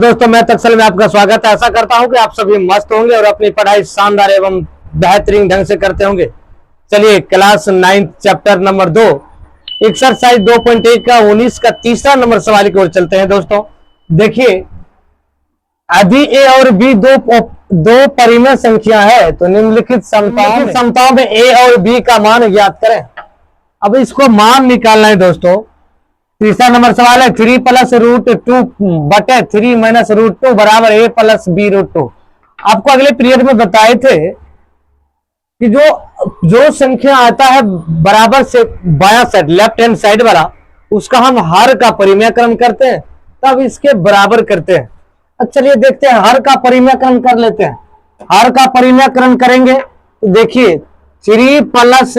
दोस्तों मैं तत्सल में आपका स्वागत है। आशा करता हूं कि आप सभी मस्त होंगे और अपनी पढ़ाई शानदार एवं बेहतरीन ढंग से करते होंगे। चलिए क्लास 9 चैप्टर नंबर 2 एक्सरसाइज 2.1 का 19 का तीसरा नंबर सवाल की ओर चलते हैं। दोस्तों देखिए, यदि ए और बी दो परिमेय संख्या है तो निम्नलिखित समताओं में ए और बी का मान ज्ञात करें। अब इसको मान निकालना है दोस्तों। तीसरा नंबर सवाल है 3 प्लस रूट 2 बटे 3 माइनस रूट 2 बराबर ए प्लस बी रूट 2। आपको अगले पीरियड में बताए थे कि जो संख्या आता है बराबर से बायां साइड लेफ्ट हैंड साइड वाला, उसका हम हर का परिमेयकरण करते हैं, तब इसके बराबर करते हैं। अब चलिए देखते हैं, हर का परिमेयकरण कर लेते हैं। हर का परिमेयकरण करेंगे तो देखिए 3 प्लस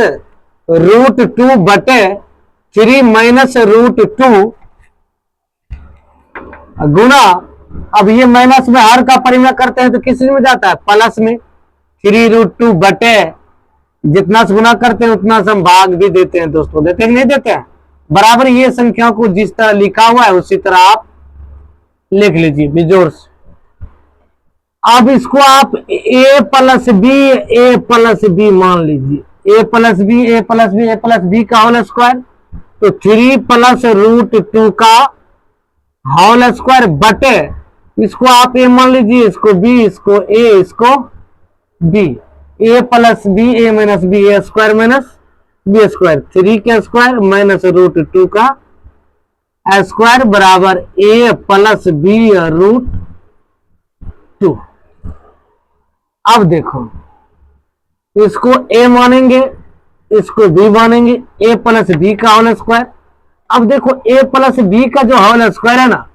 रूट 2 बटे 3 माइनस रूट 2 गुना, अब ये माइनस में हर का परिमेय करते हैं तो किस में जाता है, प्लस में। 3 रूट 2 बटे जितना से गुना करते हैं उतना से हम भाग भी देते हैं। दोस्तों देते हैं नहीं देते हैं, बराबर ये संख्या को जिस तरह लिखा हुआ है उसी तरह आप लिख लीजिए बेजोर से। अब इसको आप ए प्लस बी मान लीजिए। ए प्लस बी का होल स्क्वायर, तो 3 प्लस रूट 2 का होल स्क्वायर बटे, इसको आप ए मान लीजिए, इसको बी, इसको ए, इसको बी। ए प्लस बी, ए माइनस बी, ए स्क्वायर माइनस बी स्क्वायर। 3 के स्क्वायर माइनस रूट 2 का स्क्वायर बराबर ए प्लस बी रूट 2। अब देखो, इसको ए मानेंगे, इसको बी मानेंगे, ए प्लस बी का होल स्क्वायर। अब देखो ए प्लस बी का जो होल स्क्वायर है ना,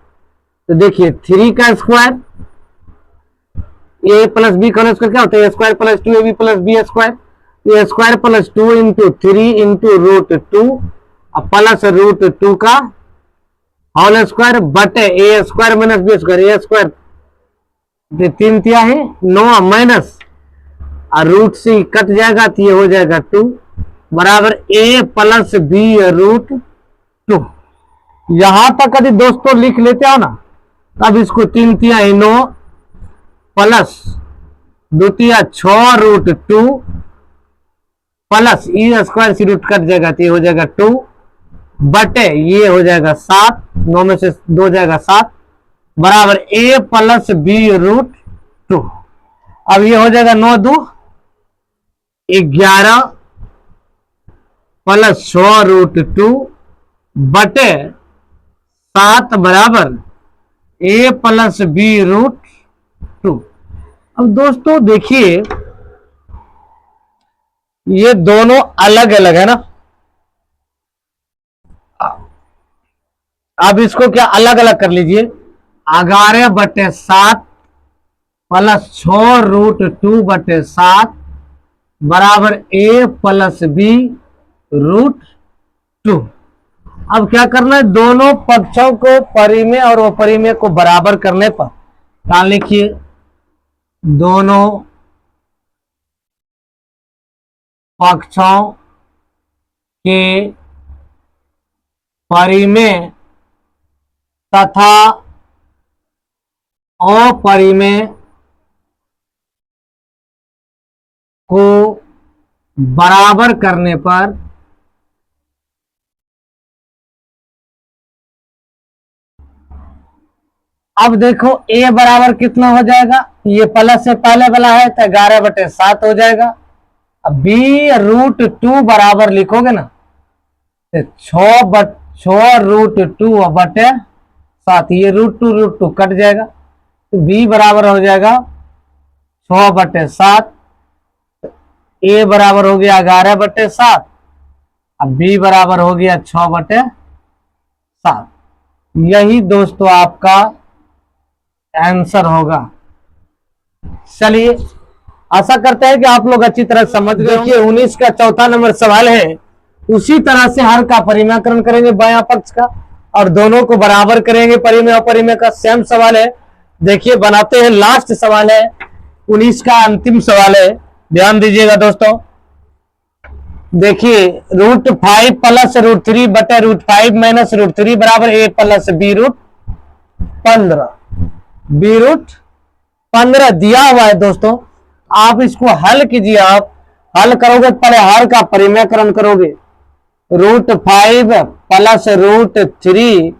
तो देखिए 3 का स्क्वायर, ए प्लस बी का होल स्क्वायर क्या होता है, A square plus 2ab plus B square. A square plus 2 into 3 into root 2 plus root 2 का होल स्क्वायर बटे A square minus B square. A square 3 तिया है 9 माइनस रूट से cut जाएगा तो ये हो जाएगा 2 बराबर ए प्लस बी रूट 2। यहां तक यदि दोस्तों लिख लेते हो ना, तब इसको 3 तिया 9 प्लस 2 तिया 6 रूट 2 प्लस ई स्क्वायर से रूट कट जाएगा तो ये हो जाएगा 2 बटे ये हो जाएगा 7, 9 में से 2 जाएगा 7 बराबर ए प्लस बी रूट 2। अब ये हो जाएगा 9 2 11 प्लस 6 रूट 2 बटे 7 बराबर ए प्लस बी रूट 2। अब दोस्तों देखिए, ये दोनों अलग अलग है ना। अब इसको क्या अलग अलग कर लीजिए, 11 बटे 7 प्लस 6 रूट 2 बटे 7 बराबर ए प्लस बी रूट 2। अब क्या करना है, दोनों पक्षों को परिमेय और अपरिमेय को बराबर करने पर क्या लिखिए, दोनों पक्षों के परिमेय तथा अपरिमेय को बराबर करने पर अब देखो ए बराबर कितना हो जाएगा, ये प्लस से पहले वाला है तो 11 बटे 7 हो जाएगा। अब बी रूट 2 बराबर लिखोगे ना तो 6 रूट 2 बटे 7, ये रूट 2 कट जाएगा तो बी बराबर हो जाएगा 6 बटे 7। ए बराबर हो गया 11 बटे 7, अब बी बराबर हो गया 6 बटे 7। यही दोस्तों आपका आंसर होगा। चलिए आशा करते हैं कि आप लोग अच्छी तरह समझ गए। देखिए 19 का चौथा नंबर सवाल है, उसी तरह से हर का परिमेयकरण करेंगे बायां पक्ष का और दोनों को बराबर करेंगे। परिमेय अपरिमेय का सेम सवाल है। देखिए बनाते हैं, लास्ट सवाल है, 19 का अंतिम सवाल है, ध्यान दीजिएगा दोस्तों। देखिए √5 प्लस √3 बटे √5 माइनस √3 बराबर ए प्लस बी रूट 15। b√15 दिया हुआ है दोस्तों। आप इसको हल कीजिए। आप हल करोगे पहले हर का परिमेयकरण करोगे। √5 प्लस √3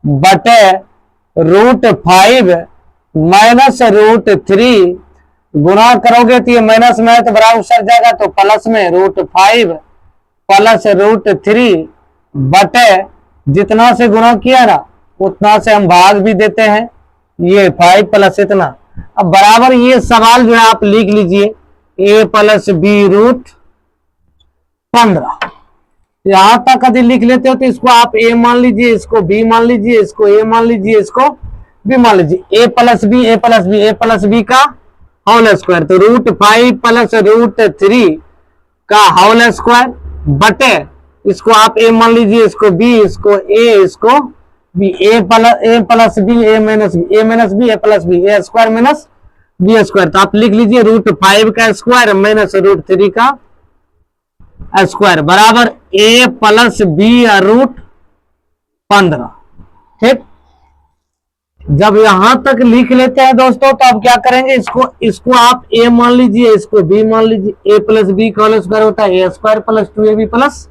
बटे √5 माइनस √3 गुना करोगे तो ये माइनस में है तो बराबर सर जाएगा, तो प्लस में √5 प्लस √3 बटे जितना से गुना किया ना उतना से हम भाग भी देते हैं। ये 5 प्लस इतना। अब बराबर ये सवाल जो है आप लिख लीजिए a प्लस b√15। यहां तक यदि लिख लेते हो तो इसको आप a मान लीजिए, इसको b मान लीजिए, इसको a मान लीजिए, इसको b मान लीजिए। a plus b a plus b a plus b का होल स्क्वायर, तो √5 प्लस √3 का होल स्क्वायर बटे इसको आप a मान लीजिए, इसको b, इसको a, इसको b। a plus b a minus b a minus b a plus b a square minus b square. तो आप लिख लीजिए √5 का स्क्वायर माइनस √3 का स्क्वायर बराबर a प्लस b√15। ठीक, जब यहां तक लिख लेते हैं दोस्तों तो अब क्या करेंगे, इसको आप a मान लीजिए, इसको b मान लीजिए। a प्लस b का होल स्क्वायर होता है a square plus 2ab plus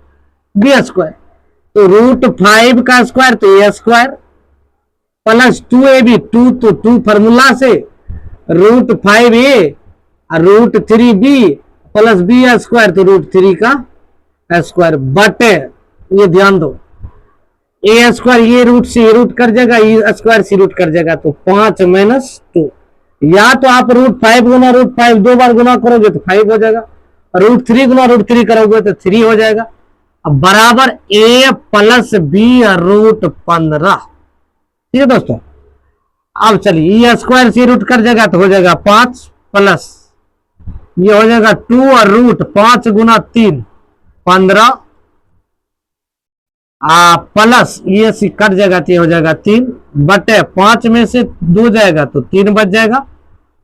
b square. तो √5 का स्क्वायर तो a स्क्वायर प्लस 2ab 2 तो 2 फॉर्मूला से √5a और √3b प्लस b स्क्वायर तो √3 का स्क्वायर बटे ये ध्यान दो a स्क्वायर ये रूट से रूट कर जाएगा, ये स्क्वायर से रूट कर जाएगा, तो 5 माइनस 2। या तो आप √5 गुना √5 दो बार गुना करोगे तो 5 हो जाएगा, √3 गुना √3 करोगे तो 3 हो जाएगा। अब बराबर a प्लस b√15। ठीक है दोस्तों, अब चलिए ये स्क्वायर से रूट कर जाएगा तो हो जाएगा 5 प्लस ये हो जाएगा 2 और √5 गुना 3 15 प्लस ये सी कट जाएगा तो हो जाएगा 3 बटे 5 में से 2 जाएगा तो 3 बच जाएगा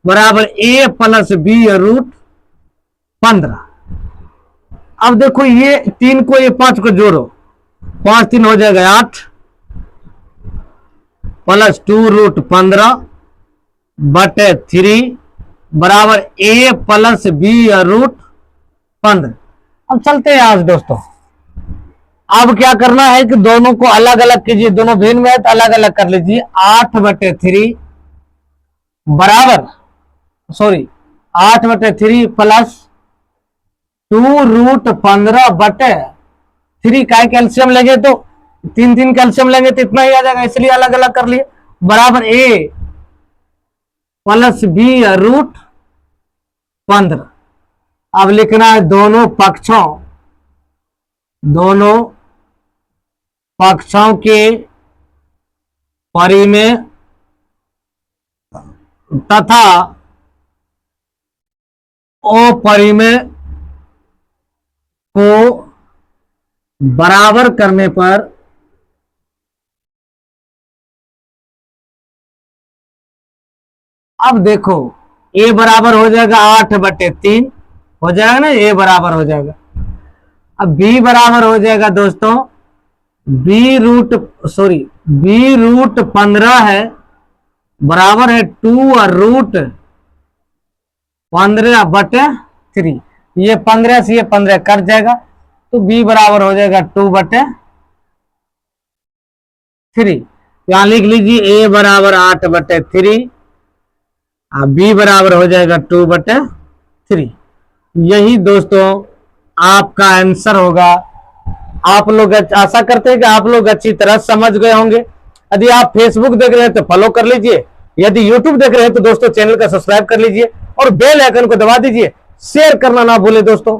बराबर a प्लस b√15। अब देखो ये 3 को ये 5 को जोड़ो, 5 3 हो जाएगा 8 प्लस 2√15 बटे 3 बराबर a प्लस b√15। अब चलते हैं आज दोस्तों। अब क्या करना है कि दोनों को अलग अलग कीजिए, दोनों भिन्न में है तो अलग अलग कर लीजिए। 8/3 बराबर 8/3 प्लस 2√15 बटे 3 का कैल्शियम लेंगे तो 3 कैल्शियम लेंगे तो इतना ही आ जाएगा, इसलिए अलग अलग कर लिए बराबर a प्लस b√15। अब लिखना है दोनों पक्षों के परिमेय तथा अपरिमेय को बराबर करने पर अब देखो a बराबर हो जाएगा 8/3 हो जाएगा ना, a बराबर हो जाएगा। अब b बराबर हो जाएगा दोस्तों b√15 है बराबर है 2 और √15/3। ये 15 से ये 15 कट जाएगा तो b बराबर हो जाएगा 2/3। यहां लिख लीजिए a बराबर 8/3 और b बराबर हो जाएगा 2/3। यही दोस्तों आपका आंसर होगा। आप लोग आशा करते हैं कि आप लोग अच्छी तरह समझ गए होंगे। यदि आप फेसबुक देख रहे हैं तो फॉलो कर लीजिए, यदि यूट्यूब देख रहे हैं तो दोस्तों चैनल का सब्सक्राइब कर लीजिए और बेल आइकन को दबा दीजिए। शेयर करना ना भूले दोस्तों।